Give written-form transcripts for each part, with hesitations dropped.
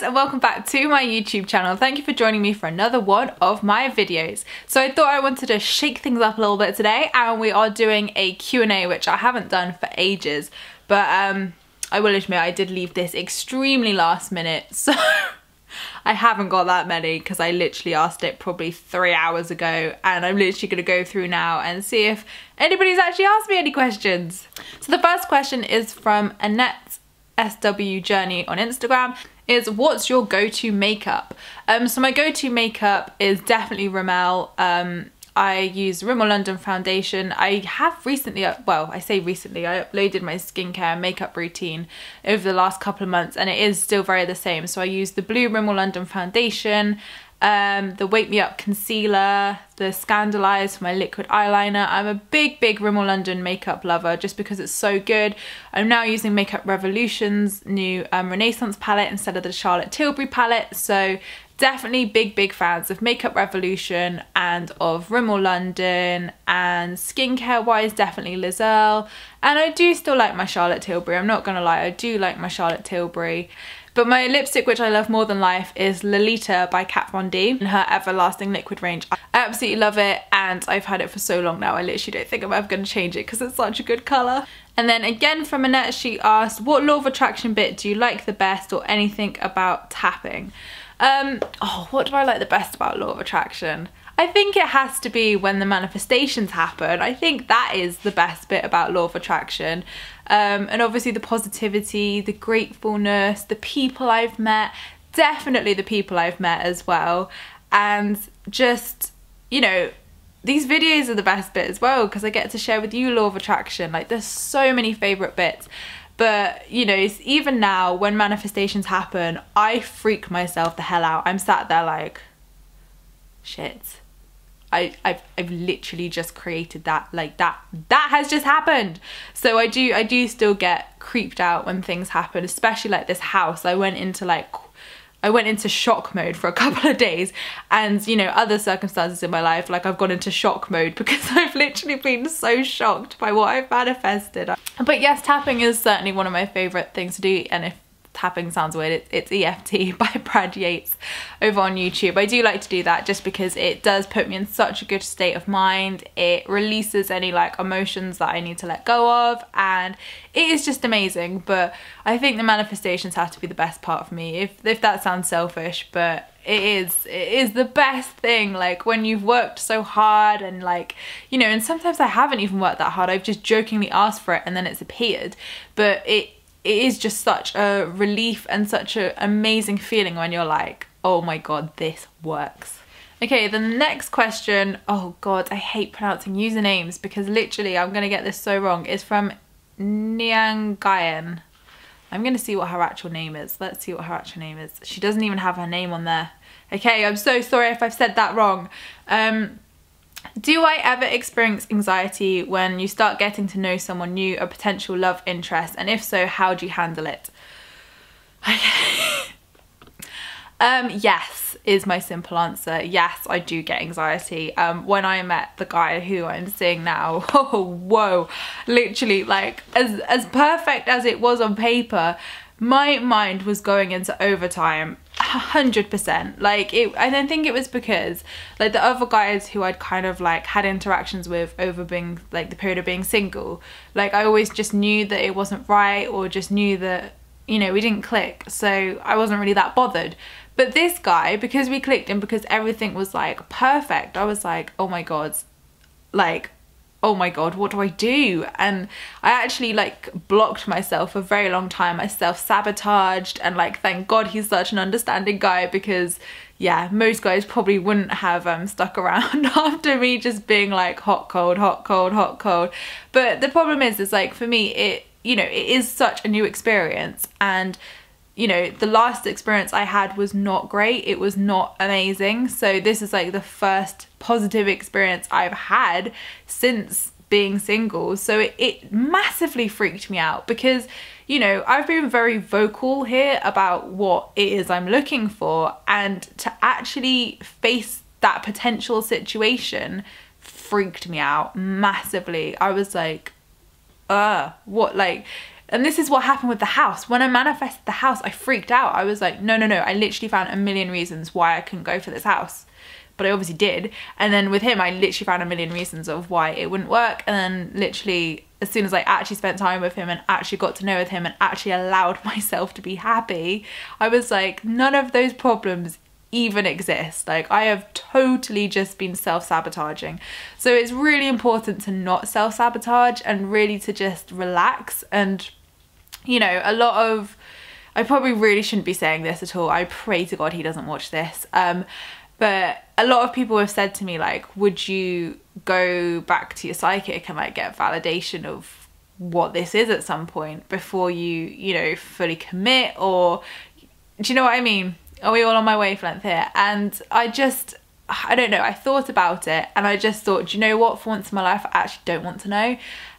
and welcome back to my YouTube channel. Thank you for joining me for another one of my videos. So I thought I wanted to shake things up a little bit today, and we are doing a Q&A, which I haven't done for ages, but I will admit I did leave this extremely last minute, so I haven't got that many because I literally asked it probably 3 hours ago, and I'm literally going to go through now and see if anybody's actually asked me any questions. So the first question is from Annette SW Journey on Instagram. Is what's your go-to makeup? So my go-to makeup is definitely Rimmel. I use Rimmel London foundation. I have recently, well, I say recently, I uploaded my skincare and makeup routine over the last couple of months, and it is still very the same. So I use the blue Rimmel London foundation, the Wake Me Up concealer, the Scandaleyes for my liquid eyeliner. I'm a big Rimmel London makeup lover just because it's so good. I'm now using Makeup Revolution's new Renaissance palette instead of the Charlotte Tilbury palette, so definitely big fans of Makeup Revolution and of Rimmel London, and skincare wise definitely Liz Earle, and I do still like my Charlotte Tilbury, I'm not gonna lie, I do like my Charlotte Tilbury. But my lipstick which I love more than life is Lolita by Kat Von D in her Everlasting Liquid range. I absolutely love it, and I've had it for so long now I literally don't think I'm ever going to change it because it's such a good colour. And then again from Annette, she asked, what law of attraction bit do you like the best, or anything about tapping? What do I like the best about law of attraction? I think it has to be when the manifestations happen. I think that is the best bit about law of attraction. And obviously the positivity, the gratefulness, the people I've met, definitely the people I've met as well. And just, you know, these videos are the best bit as well because I get to share with you law of attraction. Like, there's so many favourite bits. But, you know, it's even now when manifestations happen, I freak myself the hell out. I'm sat there like, shit. I've literally just created that, like that has just happened. So I do still get creeped out when things happen, especially like this house. I went into shock mode for a couple of days, and you know, other circumstances in my life, like I've gone into shock mode because I've literally been so shocked by what I've manifested. But yes, tapping is certainly one of my favourite things to do, and if tapping sounds weird, it's EFT by Brad Yates over on YouTube. I do like to do that just because it does put me in such a good state of mind. It releases any like emotions that I need to let go of, and it is just amazing. But I think the manifestations have to be the best part for me, if that sounds selfish, but it is the best thing. Like when you've worked so hard, and like, you know, and sometimes I haven't even worked that hard, I've just jokingly asked for it and then it's appeared, but it is just such a relief and such an amazing feeling when you're like, oh my god, this works. Okay, the next question, oh god, I hate pronouncing usernames because literally I'm gonna get this so wrong, is from Nyangayan. I'm gonna see what her actual name is. Let's see what her actual name is. She doesn't even have her name on there. Okay, I'm so sorry if I've said that wrong. Do I ever experience anxiety when you start getting to know someone new, a potential love interest, and if so, how do you handle it? Okay. Yes is my simple answer. Yes, I do get anxiety. When I met the guy who I'm seeing now, oh whoa, literally, like as perfect as it was on paper, my mind was going into overtime 100%. Like I don't think it was because like the other guys who I'd kind of like had interactions with over being like the period of being single, like I always just knew that it wasn't right, or just knew that, you know, we didn't click, so I wasn't really that bothered. But this guy, because we clicked and because everything was like perfect, I was like, oh my god, like, oh my god, what do I do? And I actually like blocked myself for a very long time. I self-sabotaged, and like thank god he's such an understanding guy, because yeah, most guys probably wouldn't have stuck around after me just being like hot cold hot cold hot cold. But the problem is like for me, it, you know, it is such a new experience, and you know, the last experience I had was not great. It was not amazing. So this is like the first positive experience I've had since being single. So it massively freaked me out because, you know, I've been very vocal here about what it is I'm looking for, and to actually face that potential situation freaked me out massively. I was like, what, like, And this is what happened with the house. When I manifested the house, I freaked out. I was like, no, no, no. I literally found a million reasons why I couldn't go for this house. But I obviously did. And then with him, I literally found a million reasons of why it wouldn't work. And then literally, as soon as I actually spent time with him and actually got to know with him and actually allowed myself to be happy, I was like, none of those problems even exist. Like, I have totally just been self-sabotaging. So it's really important to not self-sabotage and really to just relax. And you know, I probably really shouldn't be saying this at all. I pray to God he doesn't watch this. But a lot of people have said to me, like, would you go back to your psychic and like get validation of what this is at some point before you know, fully commit? Or do you know what I mean? Are we all on my wavelength here? And I don't know, I thought about it and I just thought, do you know what, for once in my life I actually don't want to know.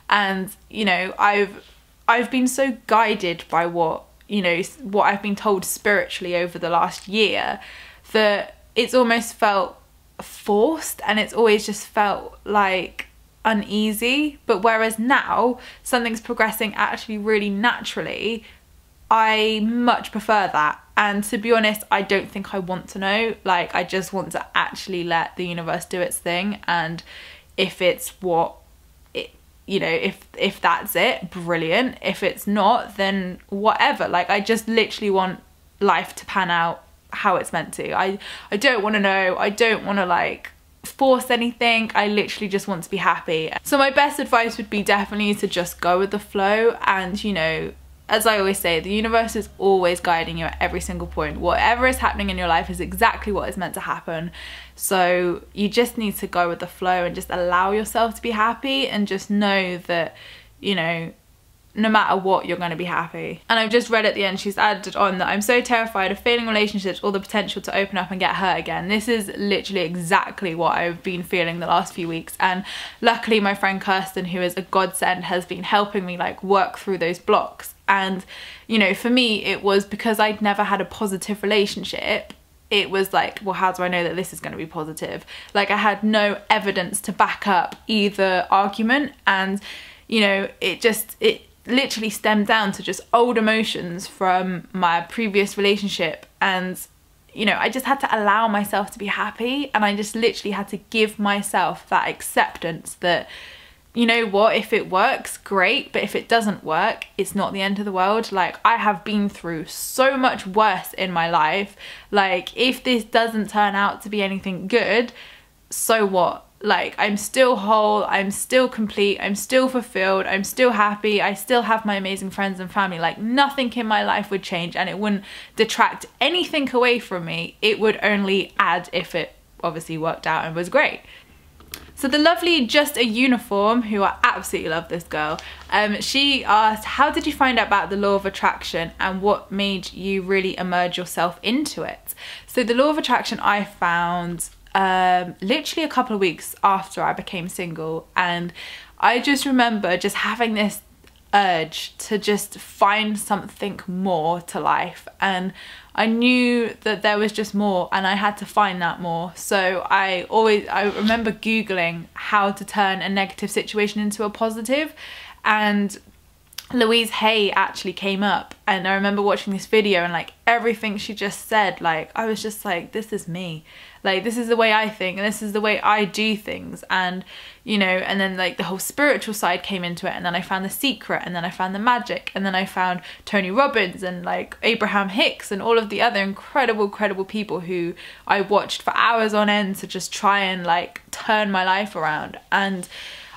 And you know, I've been so guided by what I've been told spiritually over the last year that it's almost felt forced, and it's always just felt like uneasy. But whereas now something's progressing actually really naturally, I much prefer that. And to be honest, I don't think I want to know. Like, I just want to actually let the universe do its thing, and if it's what it, you know, if that's it, brilliant. If it's not, then whatever. Like, I just literally want life to pan out how it's meant to. I don't want to know. I don't want to like force anything. I literally just want to be happy. So my best advice would be definitely to just go with the flow. And you know, as I always say, the universe is always guiding you at every single point. Whatever is happening in your life is exactly what is meant to happen. So you just need to go with the flow and just allow yourself to be happy, and just know that, you know, no matter what, you're going to be happy. And I've just read at the end, she's added on that, I'm so terrified of failing relationships or the potential to open up and get hurt again. This is literally exactly what I've been feeling the last few weeks. And luckily my friend Kirsten, who is a godsend, has been helping me like work through those blocks. And you know, for me, it was because I'd never had a positive relationship. It was like, well, how do I know that this is going to be positive? Like, I had no evidence to back up either argument. And you know, it literally stemmed down to just old emotions from my previous relationship. And you know, I just had to allow myself to be happy, and I just literally had to give myself that acceptance that, you know what, if it works, great, but if it doesn't work, it's not the end of the world. Like, I have been through so much worse in my life. Like, if this doesn't turn out to be anything good, so what? Like, I'm still whole, I'm still complete, I'm still fulfilled, I'm still happy, I still have my amazing friends and family. Like, nothing in my life would change, and it wouldn't detract anything away from me. It would only add if it obviously worked out and was great. So the lovely Just a Uniform, who I absolutely love this girl, she asked, how did you find out about the law of attraction and what made you really immerse yourself into it? So the law of attraction I found literally a couple of weeks after I became single, and I just remember just having this urge to just find something more to life, and I knew that there was just more, and I had to find that more. So I remember Googling how to turn a negative situation into a positive, and Louise Hay actually came up, and I remember watching this video, and like everything she just said, like I was just like, this is me. Like, this is the way I think, and this is the way I do things. And you know, and then like the whole spiritual side came into it, and then I found The Secret, and then I found the magic, and then I found Tony Robbins and like Abraham Hicks and all of the other incredible people who I watched for hours on end to just try and like turn my life around. And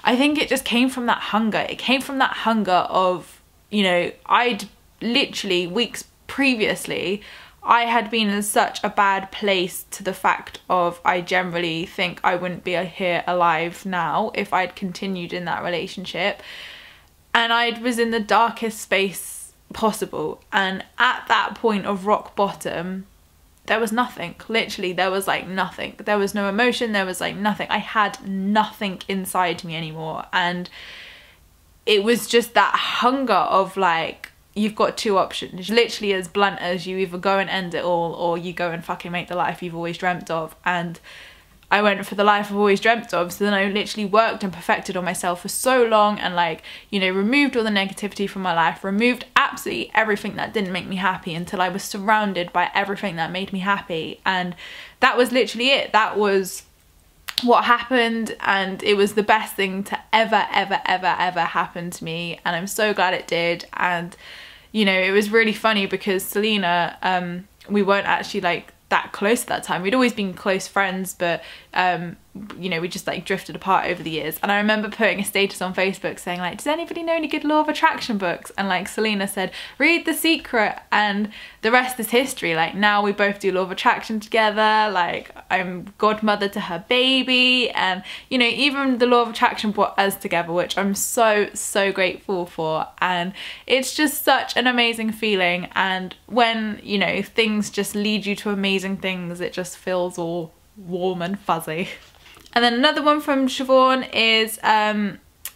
I think it just came from that hunger. It came from that hunger of, you know, I'd literally weeks previously, I had been in such a bad place to the fact of, I generally think I wouldn't be here alive now if I'd continued in that relationship. And I was in the darkest space possible. And at that point of rock bottom, there was nothing. Literally, there was like nothing. There was no emotion. There was like nothing. I had nothing inside me anymore. And it was just that hunger of like, you've got two options, literally as blunt as you either go and end it all, or you go and fucking make the life you've always dreamt of. And I went for the life I've always dreamt of. So then I literally worked and perfected on myself for so long, and like, you know, removed all the negativity from my life, removed absolutely everything that didn't make me happy until I was surrounded by everything that made me happy. And that was literally it. That was what happened, and it was the best thing to ever happen to me, and I'm so glad it did. And you know, it was really funny because Selena, we weren't actually like that close at that time. We'd always been close friends, but you know, we just like drifted apart over the years. And I remember putting a status on Facebook saying like, does anybody know any good law of attraction books? And like Selena said, read The Secret, and the rest is history. Like now we both do law of attraction together. Like I'm godmother to her baby, and you know, even the law of attraction brought us together, which I'm so grateful for. And it's just such an amazing feeling. And when, you know, things just lead you to amazing things, it just feels all warm and fuzzy. And then another one from Siobhan is,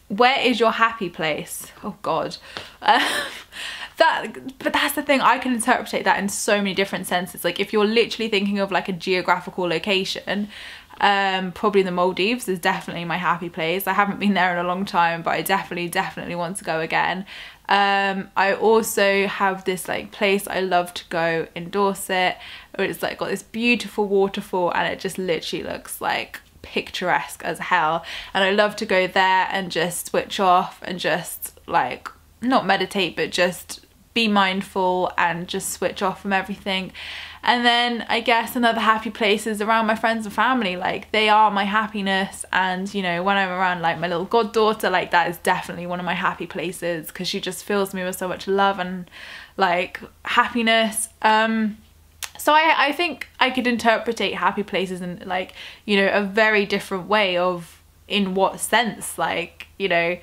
where is your happy place? Oh God. But that's the thing, I can interpret that in so many different senses. Like if you're literally thinking of like a geographical location, probably the Maldives is definitely my happy place. I haven't been there in a long time, but I definitely want to go again. I also have this like place I love to go in Dorset, where it's like got this beautiful waterfall, and it just literally looks like picturesque as hell. And I love to go there and just switch off and just like not meditate, but just be mindful and just switch off from everything. And then I guess another happy place is around my friends and family. Like they are my happiness, and you know, when I'm around like my little goddaughter, like that is definitely one of my happy places, because she just fills me with so much love and like happiness. So I think I could interpret happy places in like, you know, a very different way of in what sense. Like, you know,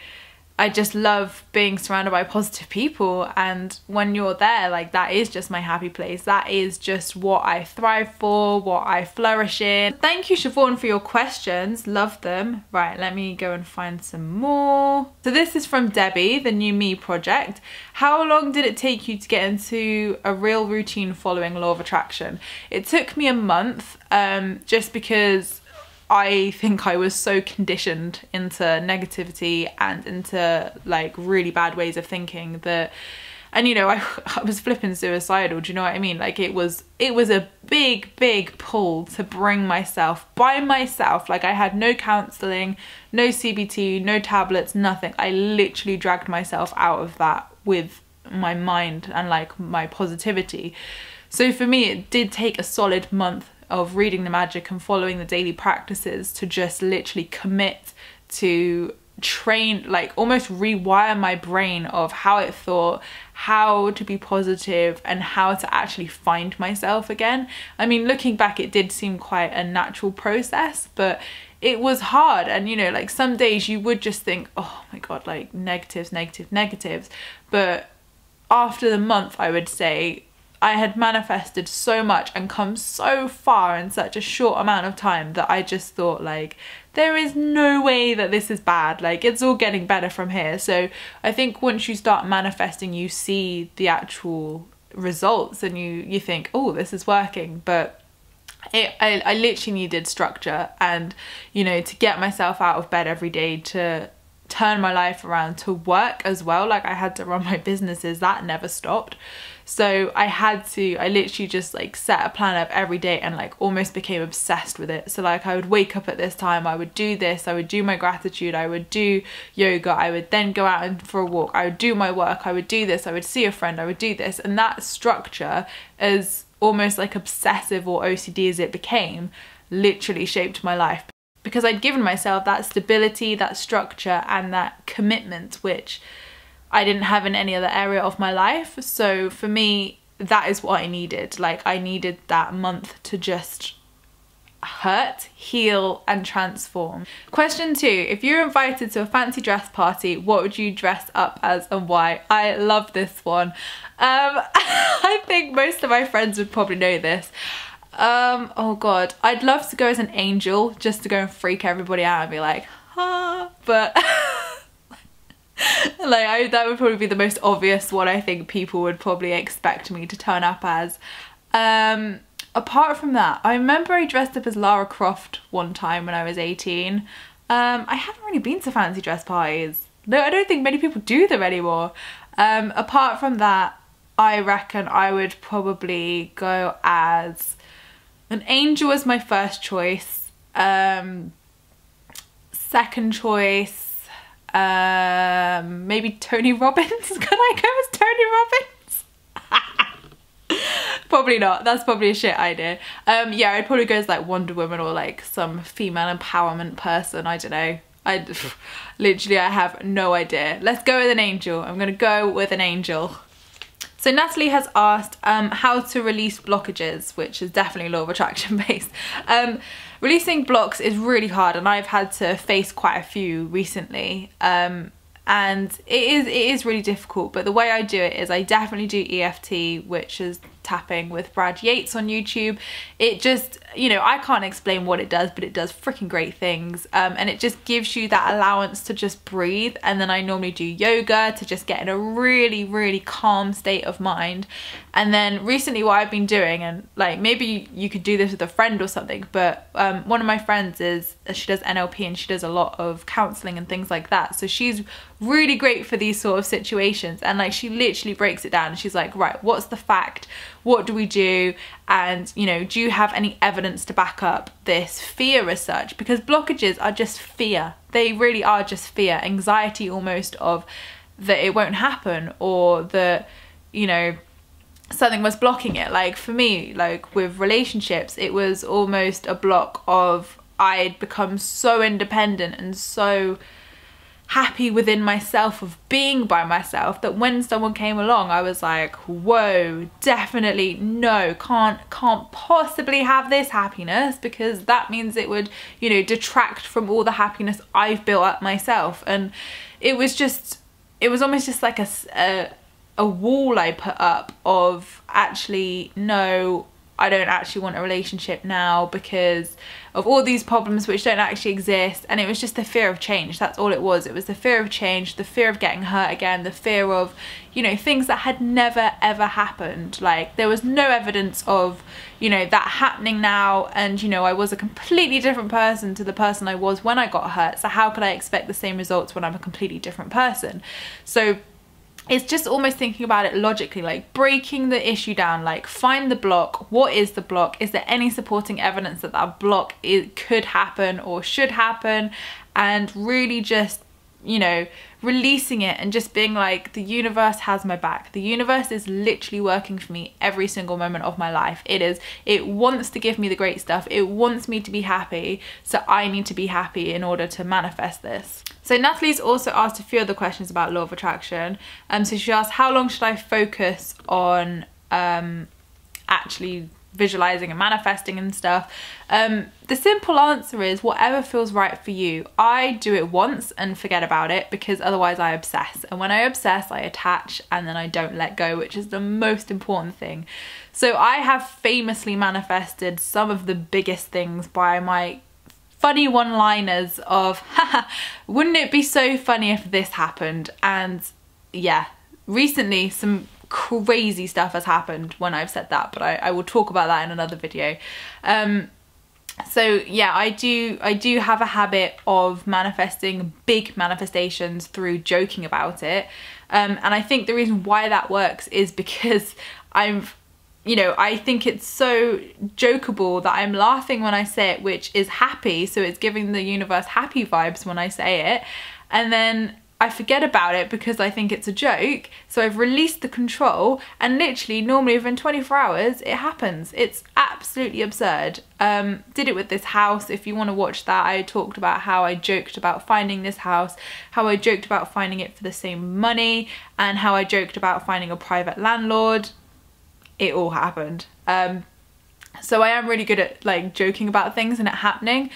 I just love being surrounded by positive people, and when you're there, like that is just my happy place. That is just what I thrive for, what I flourish in. Thank you, Siobhan, for your questions. Love them. Right, let me go and find some more. So this is from Debbie, the New Me project. How long did it take you to get into a real routine following law of attraction? It took me a month, just because I think I was so conditioned into negativity and into like really bad ways of thinking that, and you know, I was flipping suicidal, do you know what I mean? Like it was a big pull to bring myself by myself. Like I had no counselling, no CBT, no tablets, nothing. I literally dragged myself out of that with my mind and like my positivity. So for me, it did take a solid month of reading the magic and following the daily practices to just literally commit to train, like almost rewire my brain of how it thought, how to be positive, and how to actually find myself again. I mean, looking back, it did seem quite a natural process, but it was hard. And you know, like some days you would just think, oh my God, like negatives. But after the month, I would say, I had manifested so much and come so far in such a short amount of time that I just thought like, there is no way that this is bad. Like it's all getting better from here. So I think once you start manifesting, you see the actual results and you think, oh, this is working. But I literally needed structure, and you know, to get myself out of bed every day, to turn my life around, to work as well. Like I had to run my businesses, that never stopped. So I literally just like set a plan up every day and like almost became obsessed with it. So like I would wake up at this time, I would do this, I would do my gratitude, I would do yoga, I would then go out for a walk, I would do my work, I would do this, I would see a friend, I would do this. And that structure, as almost like obsessive or OCD as it became, literally shaped my life, because I'd given myself that stability, that structure, and that commitment, which I didn't have in any other area of my life. So for me, that is what I needed. Like I needed that month to just hurt, heal, and transform. Question 2, if you're invited to a fancy dress party, what would you dress up as and why? I love this one. I think most of my friends would probably know this. Oh God, I'd love to go as an angel, just to go and freak everybody out and be like, ah, but like that would probably be the most obvious one I think people would probably expect me to turn up as. apart from that, I remember I dressed up as Lara Croft one time when I was 18. I haven't really been to fancy dress parties. No, I don't think many people do them anymore. Apart from that, I reckon I would probably go as an angel as my first choice. Second choice, maybe Tony Robbins. Can I go as Tony Robbins? Probably not. That's probably a shit idea. Yeah, I'd probably go as like Wonder Woman or like some female empowerment person. I don't know. Literally, I have no idea. Let's go with an angel. I'm gonna go with an angel. So Natalie has asked how to release blockages, which is definitely law of attraction based. Releasing blocks is really hard, and I've had to face quite a few recently. And it is really difficult, but the way I do it is I definitely do EFT, which is tapping with Brad Yates on YouTube. It just, you know, I can't explain what it does, but it does freaking great things. And it just gives you that allowance to just breathe. And then I normally do yoga to just get in a really, really calm state of mind. And then recently what I've been doing, and like maybe you could do this with a friend or something, but one of my friends she does NLP and she does a lot of counseling and things like that. So she's really great for these sort of situations, and like she literally breaks it down. She's like, right, what's the fact? What do we do? And, you know, do you have any evidence to back up this fear as such? Because blockages are just fear. They really are just fear, anxiety almost of that it won't happen, or that, you know, something was blocking it. Like for me, like with relationships, it was almost a block of I'd become so independent and so happy within myself of being by myself that when someone came along I was like, whoa, definitely no, can't possibly have this happiness, because that means it would, you know, detract from all the happiness I've built up myself. And it was almost just like a wall I put up of actually, no, I don't actually want a relationship now because of all these problems which don't actually exist. And it was just the fear of change. That's all it was. It was the fear of change, the fear of getting hurt again, the fear of, you know, things that had never ever happened. Like there was no evidence of, you know, that happening now. And, you know, I was a completely different person to the person I was when I got hurt. So how could I expect the same results when I'm a completely different person? So it's just almost thinking about it logically, like breaking the issue down, like find the block. What is the block? Is there any supporting evidence that that block could happen or should happen? And really just, you know, releasing it and just being like, the universe has my back. The universe is literally working for me every single moment of my life. It wants to give me the great stuff. It wants me to be happy. So I need to be happy in order to manifest this. So Natalie's also asked a few other questions about law of attraction. So she asked, how long should I focus on actually visualizing and manifesting and stuff? The simple answer is whatever feels right for you. I do it once and forget about it, because otherwise I obsess. And when I obsess, I attach and then I don't let go, which is the most important thing. So I have famously manifested some of the biggest things by my funny one-liners of, haha, wouldn't it be so funny if this happened? And yeah, recently some crazy stuff has happened when I've said that, but I will talk about that in another video. So yeah, I do have a habit of manifesting big manifestations through joking about it. And I think the reason why that works is because you know, I think it's so jokeable that I'm laughing when I say it, which is happy. So it's giving the universe happy vibes when I say it. And then I forget about it because I think it's a joke. So I've released the control, and literally normally within 24 hours it happens. It's absolutely absurd. Did it with this house. If you want to watch that, I talked about how I joked about finding this house, how I joked about finding it for the same money, and how I joked about finding a private landlord. It all happened. So I am really good at like joking about things and it happening.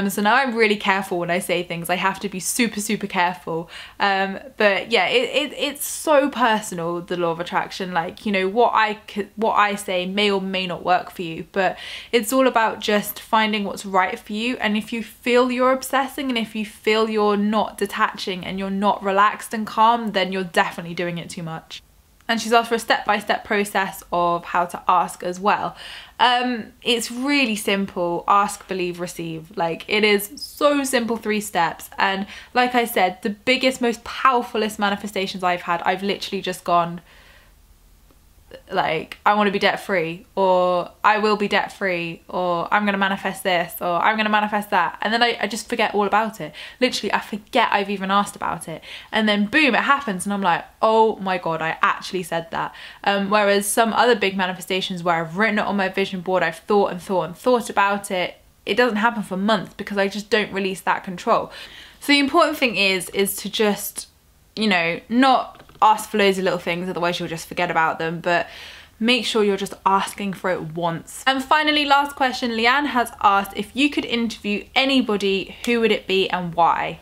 So now I'm really careful when I say things. I have to be super, super careful. But yeah, it's so personal, the law of attraction. Like, you know, what I say may or may not work for you, but it's all about just finding what's right for you. And if you feel you're obsessing, and if you feel you're not detaching and you're not relaxed and calm, then you're definitely doing it too much. and she's asked for a step-by-step process of how to ask as well. It's really simple. Ask, believe, receive. Like, it is so simple, 3 steps. And like I said, the biggest, most powerfulest manifestations I've had, I've literally just gone like, I want to be debt free, or I will be debt free, or I'm going to manifest this, or I'm going to manifest that. And then I just forget all about it. Literally, I forget I've even asked about it. And then boom, it happens. And I'm like, oh my God, I actually said that. Whereas some other big manifestations where I've written it on my vision board, I've thought and thought and thought about it, it doesn't happen for months because I just don't release that control. So the important thing is to just, you know, not ask for loads of little things, otherwise you'll just forget about them, but make sure you're just asking for it once. And finally, last question, Leanne has asked, if you could interview anybody, who would it be and why?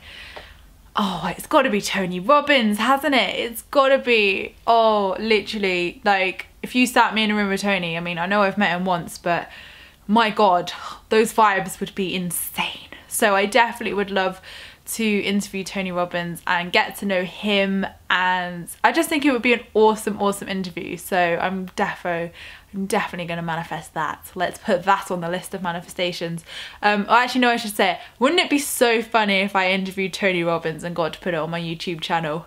Oh, it's got to be Tony Robbins, hasn't it? It's got to be. Oh, literally, like, if you sat me in a room with Tony, I mean, I know I've met him once, but my God, those vibes would be insane. So I definitely would love to interview Tony Robbins and get to know him, and I just think it would be an awesome interview. So I'm definitely going to manifest that. Let's put that on the list of manifestations. Actually no, I should say it. Wouldn't it be so funny if I interviewed Tony Robbins and got to put it on my YouTube channel?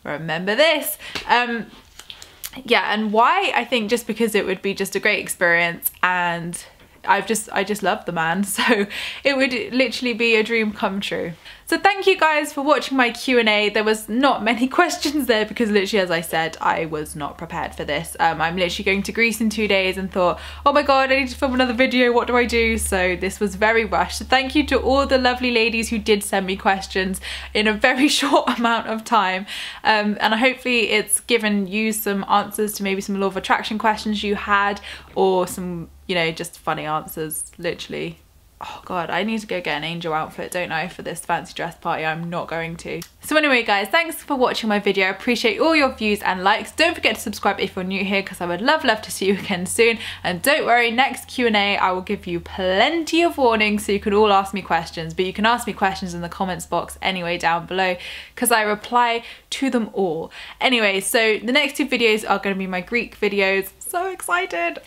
Remember this. Yeah, and why? I think just because it would be just a great experience, and I just love the man, so it would literally be a dream come true. So thank you guys for watching my Q&A. There was not many questions there because literally, as I said, I was not prepared for this. I'm literally going to Greece in 2 days and thought, oh my God, I need to film another video, what do I do? So this was very rushed. So thank you to all the lovely ladies who did send me questions in a very short amount of time. And hopefully it's given you some answers to maybe some law of attraction questions you had, or some, you know, just funny answers, literally. Oh God, I need to go get an angel outfit, don't I, for this fancy dress party? I'm not going to. So anyway guys, thanks for watching my video. I appreciate all your views and likes. Don't forget to subscribe if you're new here, because I would love to see you again soon. And don't worry, next Q&A I will give you plenty of warnings so you can all ask me questions, but you can ask me questions in the comments box anyway down below, because I reply to them all. Anyway, so the next 2 videos are going to be my Greek videos. So excited.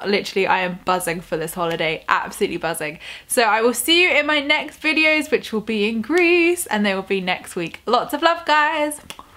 Literally, I am buzzing for this holiday, absolutely buzzing. So I will see you in my next videos, which will be in Greece, and they will be next week. Lots of love, guys.